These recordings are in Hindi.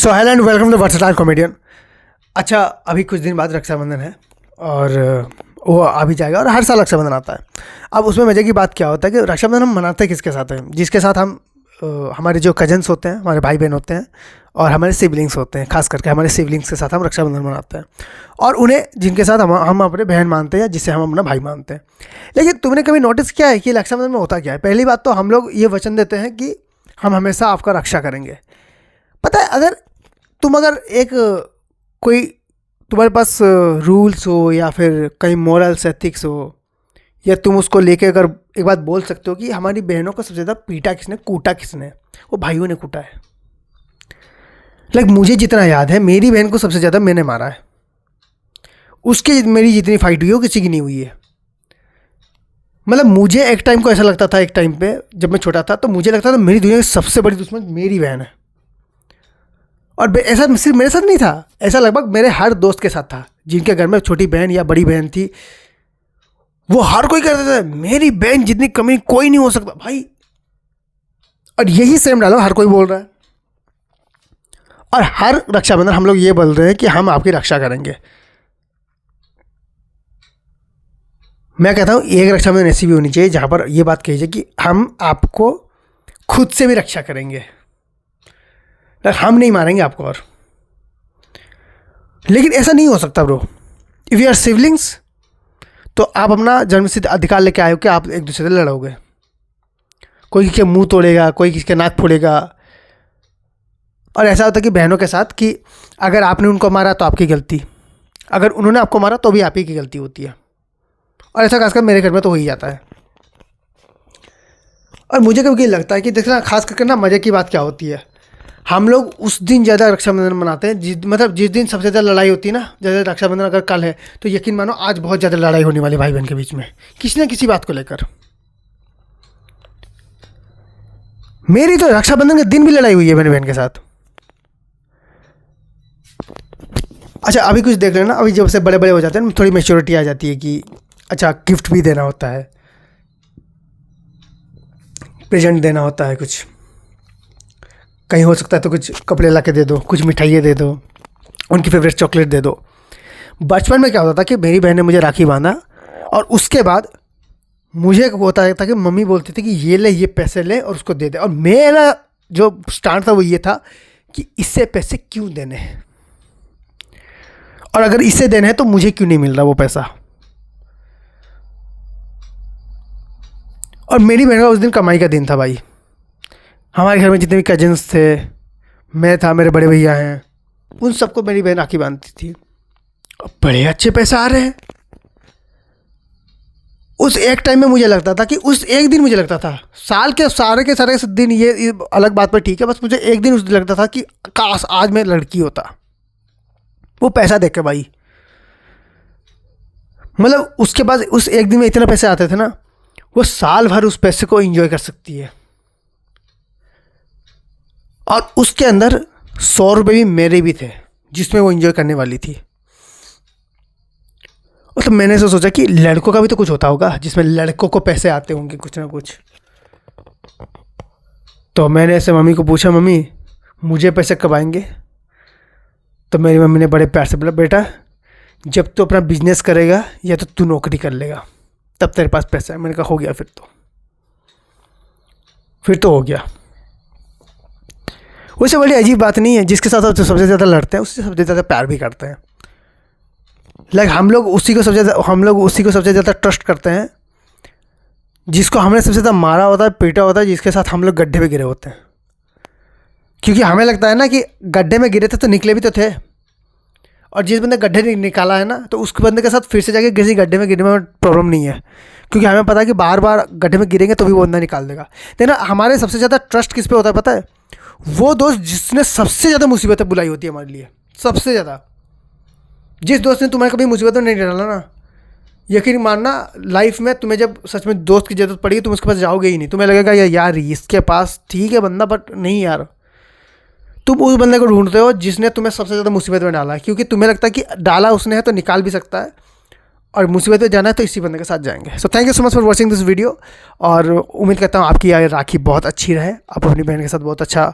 So hello and welcome to versatile comedian. अच्छा, अभी कुछ दिन बाद रक्षाबंधन है और वो आ भी जाएगा और हर साल रक्षाबंधन आता है। अब उसमें मज़े की बात क्या होता है कि रक्षाबंधन हम मनाते हैं किसके साथ हैं? जिसके साथ हम हमारे जो कजन्स होते हैं, हमारे भाई बहन होते हैं और हमारे सिबलिंग्स होते हैं। खास करके हमारे सिबलिंग्स के साथ हम रक्षाबंधन मनाते हैं और उन्हें जिनके साथ हम अपने बहन मानते हैं या जिसे हम अपना भाई मानते हैं। लेकिन तुमने कभी नोटिस किया है कि रक्षाबंधन में होता क्या है? पहली बात तो हम लोग ये वचन देते हैं कि हम हमेशा आपका रक्षा करेंगे। पता है, अगर एक कोई तुम्हारे पास रूल्स हो या फिर कहीं मॉरल्स एथिक्स हो, या तुम उसको लेके अगर एक बात बोल सकते हो कि हमारी बहनों को सबसे ज़्यादा पीटा किसने, कूटा किसने, वो भाइयों ने कूटा है। मुझे जितना याद है मेरी बहन को सबसे ज़्यादा मैंने मारा है। उसके मेरी जितनी फाइट हुई है वो किसी की नहीं हुई है। मुझे एक टाइम को ऐसा लगता था, एक टाइम पे जब मैं छोटा था तो मुझे लगता था मेरी दुनिया की सबसे बड़ी दुश्मन मेरी बहन है। और ऐसा सिर्फ मेरे साथ नहीं था, ऐसा लगभग मेरे हर दोस्त के साथ था जिनके घर में छोटी बहन या बड़ी बहन थी। वो हर कोई कहता था मेरी बहन जितनी कमी कोई नहीं हो सकता भाई। और यही सेम डायलॉग हर कोई बोल रहा है। और हर रक्षाबंधन हम लोग ये बोल रहे हैं कि हम आपकी रक्षा करेंगे। मैं कहता हूँ एक रक्षाबंधन ऐसी भी होनी चाहिए जहाँ पर ये बात कही जाए कि हम आपको खुद से भी रक्षा करेंगे, हम नहीं मारेंगे आपको। और लेकिन ऐसा नहीं हो सकता bro. If you are siblings तो आप अपना जन्मसिद्ध अधिकार लेके आए हो कि आप एक दूसरे से लड़ोगे। कोई किसी के मुंह तोड़ेगा, कोई किसी के नाक फोड़ेगा। और ऐसा होता है कि बहनों के साथ कि अगर आपने उनको मारा तो आपकी गलती, अगर उन्होंने आपको मारा तो भी आप ही की गलती होती है। और ऐसा खासकर मेरे घर में तो हो ही जाता है। और मुझे कभी लगता है कि देखना, खास करके ना मज़े की बात क्या होती है, हम लोग उस दिन ज़्यादा रक्षाबंधन मनाते हैं जिस दिन सबसे ज़्यादा लड़ाई होती है ना। जैसे रक्षाबंधन अगर कल है तो यकीन मानो आज बहुत ज़्यादा लड़ाई होने वाली भाई बहन के बीच में, किसी न किसी बात को लेकर। मेरी तो रक्षाबंधन के दिन भी लड़ाई हुई है मेरी बहन के साथ। अच्छा, अभी कुछ देख लेना, अभी जब से बड़े बड़े हो जाते हैं थोड़ी मैच्योरिटी आ जाती है कि अच्छा गिफ्ट भी देना होता है, प्रेजेंट देना होता है, कुछ कहीं हो सकता है तो कुछ कपड़े ला के दे दो, कुछ मिठाइयाँ दे दो, उनकी फेवरेट चॉकलेट दे दो। बचपन में क्या होता था कि मेरी बहन ने मुझे राखी बांधा और उसके बाद मुझे होता था कि मम्मी बोलती थी कि ये ले, ये पैसे ले और उसको दे दे। और मेरा जो स्टांड था वो ये था कि इससे पैसे क्यों देने हैं, और अगर इससे देने हैं तो मुझे क्यों नहीं मिल रहा वो पैसा। और मेरी बहन का उस दिन कमाई का दिन था भाई। हमारे घर में जितने भी कजन्स थे, मैं था, मेरे बड़े भैया हैं, उन सबको मेरी बहन राखी बांधती थी। और बड़े अच्छे पैसे आ रहे हैं। उस एक टाइम में मुझे लगता था कि उस एक दिन मुझे लगता था, साल के सारे दिन ये अलग बात पर ठीक है, बस मुझे एक दिन उस दिन लगता था कि काश आज मैं लड़की होता। वो पैसा देख के भाई, उसके बाद उस एक दिन में इतने पैसे आते थे ना, वो साल भर उस पैसे को एंजॉय कर सकती है। और उसके अंदर 100 रुपये भी मेरे भी थे जिसमें वो एंजॉय करने वाली थी। तो मैंने ऐसा सोचा कि लड़कों का भी तो कुछ होता होगा जिसमें लड़कों को पैसे आते होंगे कुछ ना कुछ। तो मैंने ऐसे मम्मी को पूछा, मम्मी मुझे पैसे कब आएंगे? तो मेरी मम्मी ने बड़े प्यार से बोला, बेटा जब तू अपना बिजनेस करेगा या तो तू नौकरी कर लेगा तब तेरे पास पैसा है। मैंने कहा हो गया, फिर तो हो गया। उससे बड़ी अजीब बात नहीं है, जिसके साथ सबसे ज़्यादा लड़ते हैं उससे सबसे ज़्यादा प्यार भी करते हैं। हम लोग उसी को सबसे ज़्यादा ट्रस्ट करते हैं जिसको हमने सबसे ज़्यादा मारा होता है, पीटा होता है, जिसके साथ हम लोग गड्ढे में गिरे होते हैं। क्योंकि हमें लगता है ना कि गड्ढे में गिरे थे तो निकले भी तो थे, और जिस बंदे गड्ढे निकाला है ना तो उस बंदे के साथ फिर से जाके किसी गड्ढे में गिरने में प्रॉब्लम नहीं है, क्योंकि हमें पता है कि बार बार गड्ढे में गिरेंगे तो भी वो बंदा निकाल देगा। लेकिन हमारे सबसे ज़्यादा ट्रस्ट किस पे होता है पता है? वो दोस्त जिसने सबसे ज़्यादा मुसीबतें बुलाई होती है हमारे लिए, सबसे ज़्यादा। जिस दोस्त ने तुम्हारे कभी मुसीबत में नहीं डाला ना, यकीन मानना लाइफ में तुम्हें जब सच में दोस्त की ज़रूरत पड़ेगी तुम उसके पास जाओगे ही नहीं। तुम्हें लगेगा यार इसके पास ठीक है बंदा, बट नहीं यार, तुम उस बंदे को ढूंढते हो जिसने तुम्हें सबसे ज़्यादा मुसीबत में डाला है, क्योंकि तुम्हें लगता है कि डाला उसने है तो निकाल भी सकता है, और मुसीबत में जाना है तो इसी बंदे के साथ जाएंगे। So thank you so much for watching this video, और उम्मीद करता हूँ आपकी राखी बहुत अच्छी रहे, आप अपनी बहन के साथ बहुत अच्छा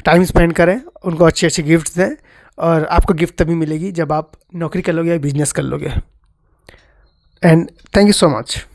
टाइम स्पेंड करें, उनको अच्छी अच्छी गिफ्ट्स दें, और आपको गिफ्ट तभी मिलेगी जब आप नौकरी कर लोगे या बिजनेस कर लोगे। And thank you so much.